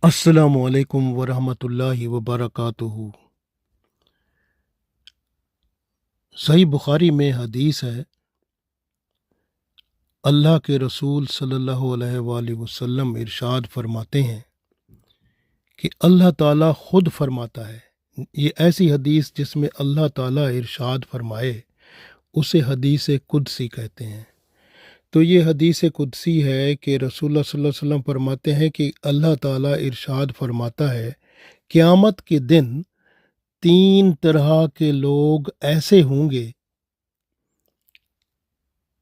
अस्सलामु अलैकुम वरहमतुल्लाहि वबरकातुहू। सही बुखारी में हदीस है, अल्लाह के रसूल सल्लल्लाहु अलैहि वसल्लम इरशाद फरमाते हैं कि अल्लाह ताला खुद फरमाता है। ये ऐसी हदीस जिसमें अल्लाह ताला इरशाद फरमाए उसे हदीस कुदसी कहते हैं। तो ये हदीस कुदसी है कि रसूलुल्लाह सल्लल्लाहु अलैहि वसल्लम फरमाते हैं कि अल्लाह ताला इरशाद फरमाता है, क़यामत के दिन तीन तरह के लोग ऐसे होंगे,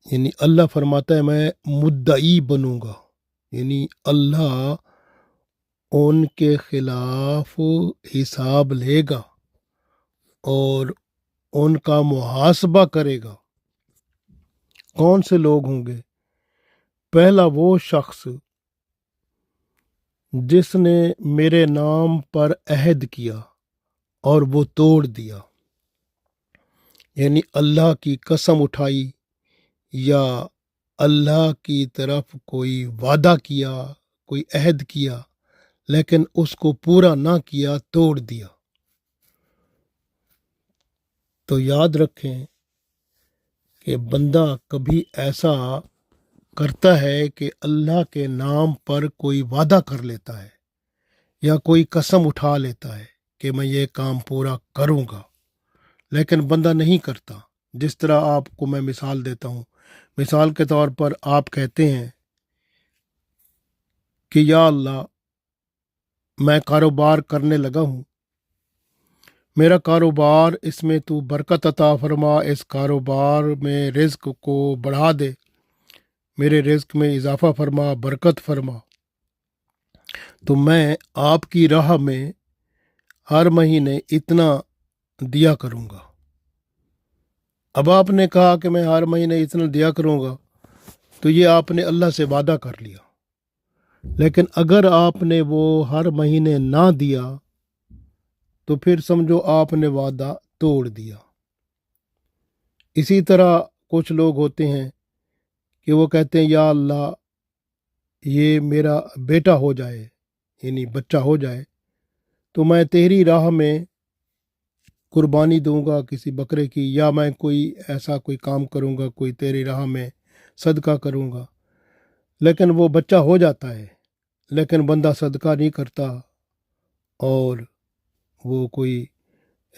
यानी अल्लाह फरमाता है मैं मुद्दई बनूंगा, यानी अल्लाह उनके खिलाफ हिसाब लेगा और उनका मुहासबा करेगा। कौन से लोग होंगे? पहला वो शख्स जिसने मेरे नाम पर अहद किया और वो तोड़ दिया, यानी अल्लाह की कसम उठाई या अल्लाह की तरफ कोई वादा किया, कोई अहद किया, लेकिन उसको पूरा ना किया, तोड़ दिया। तो याद रखें कि बंदा कभी ऐसा करता है कि अल्लाह के नाम पर कोई वादा कर लेता है या कोई कसम उठा लेता है कि मैं ये काम पूरा करूँगा, लेकिन बंदा नहीं करता। जिस तरह आपको मैं मिसाल देता हूँ, मिसाल के तौर पर आप कहते हैं कि या अल्लाह मैं कारोबार करने लगा हूँ, मेरा कारोबार, इसमें तू बरकत अता फरमा, इस कारोबार में रिज़्क को बढ़ा दे, मेरे रिज़्क में इजाफ़ा फरमा, बरकत फरमा। तो मैं आपकी राह में हर महीने इतना दिया करूँगा। अब आपने कहा कि मैं हर महीने इतना दिया करूँगा, तो ये आपने अल्लाह से वादा कर लिया। लेकिन अगर आपने वो हर महीने ना दिया तो फिर समझो आपने वादा तोड़ दिया। इसी तरह कुछ लोग होते हैं कि वो कहते हैं या अल्लाह ये मेरा बेटा हो जाए, यानी बच्चा हो जाए, तो मैं तेरी राह में कुर्बानी दूंगा किसी बकरे की, या मैं कोई ऐसा कोई काम करूंगा, कोई तेरी राह में सदका करूंगा। लेकिन वो बच्चा हो जाता है, लेकिन बंदा सदका नहीं करता और वो कोई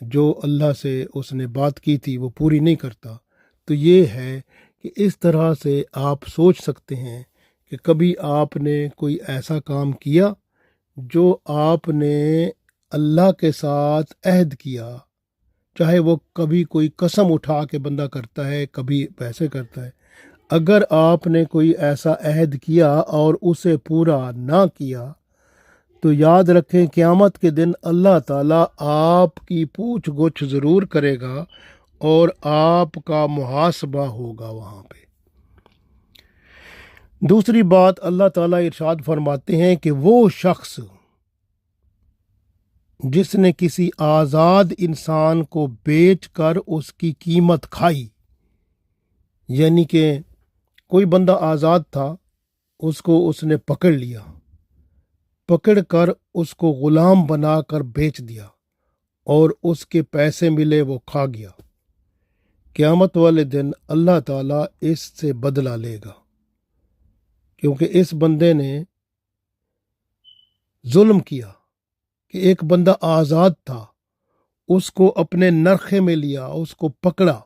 जो अल्लाह से उसने बात की थी वो पूरी नहीं करता। तो ये है कि इस तरह से आप सोच सकते हैं कि कभी आपने कोई ऐसा काम किया जो आपने अल्लाह के साथ अहद किया, चाहे वो कभी कोई कसम उठा के बंदा करता है, कभी पैसे करता है। अगर आपने कोई ऐसा अहद किया और उसे पूरा ना किया तो याद रखें क़यामत के दिन अल्लाह ताला आपकी पूछ गुछ ज़रूर करेगा और आपका मुहासबा होगा वहाँ पे। दूसरी बात, अल्लाह ताला इरशाद फरमाते हैं कि वो शख्स जिसने किसी आज़ाद इंसान को बेचकर उसकी कीमत खाई, यानी कि कोई बंदा आज़ाद था, उसको उसने पकड़ लिया, पकड़ कर उसको ग़ुलाम बनाकर बेच दिया और उसके पैसे मिले, वो खा गया। क़यामत वाले दिन अल्लाह ताला इससे बदला लेगा, क्योंकि इस बंदे ने जुल्म किया कि एक बंदा आज़ाद था, उसको अपने नरखे में लिया, उसको पकड़ा,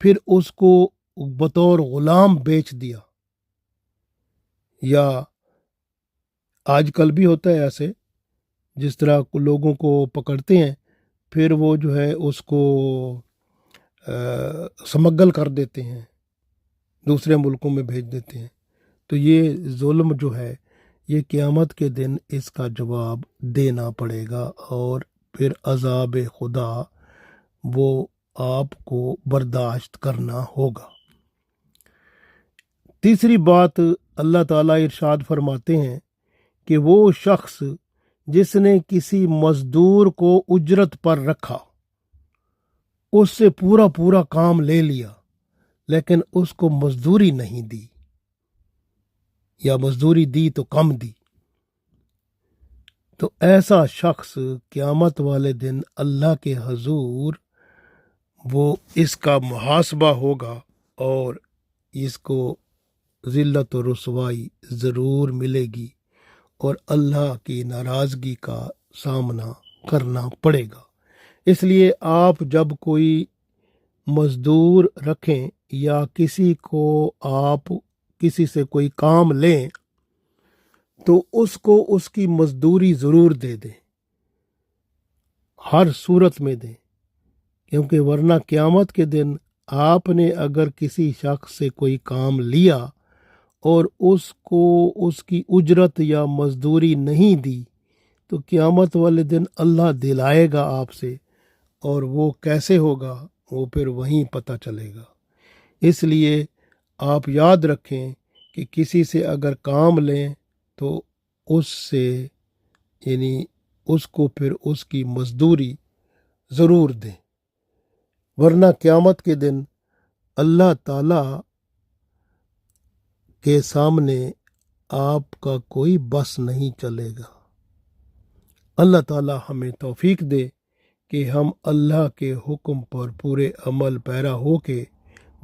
फिर उसको बतौर ग़ुलाम बेच दिया। या आजकल भी होता है ऐसे, जिस तरह लोगों को पकड़ते हैं, फिर वो जो है उसको स्मगल कर देते हैं, दूसरे मुल्कों में भेज देते हैं। तो ये जुल्म जो है, ये क़यामत के दिन इसका जवाब देना पड़ेगा और फिर अज़ाब खुदा वो आपको बर्दाश्त करना होगा। तीसरी बात, अल्लाह ताला इरशाद फरमाते हैं कि वो शख्स जिसने किसी मजदूर को उजरत पर रखा, उससे पूरा पूरा काम ले लिया, लेकिन उसको मजदूरी नहीं दी, या मजदूरी दी तो कम दी, تو ایسا شخص قیامت والے دن اللہ کے حضور وہ اس کا محاسبہ ہوگا اور اس کو ذلت و رسوائی ضرور ملے گی اور اللہ کی ناراضگی کا سامنا کرنا پڑے گا۔ اس لیے آپ جب کوئی مزدور رکھیں یا کسی کو آپ کسی سے کوئی کام لیں تو اس کو اس کی مزدوری ضرور دے دیں، ہر صورت میں دیں، کیونکہ ورنہ قیامت کے دن آپ نے اگر کسی شخص سے کوئی کام لیا اور اس کو اس کی اجرت یا مزدوری نہیں دی تو قیامت والے دن اللہ دلائے گا آپ سے، اور وہ کیسے ہوگا وہ پھر وہیں پتہ چلے گا۔ اس لیے آپ یاد رکھیں کہ کسی سے اگر کام لیں تو اس سے یعنی اس کو پھر اس کی مزدوری ضرور دیں، ورنہ قیامت کے دن اللہ تعالیٰ کے سامنے آپ کا کوئی بس نہیں چلے گا۔ اللہ تعالیٰ ہمیں توفیق دے کہ ہم اللہ کے حکم پر پورے عمل پیرا ہو کے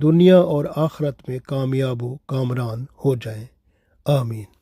دنیا اور آخرت میں کامیاب و کامران ہو جائیں۔ آمین۔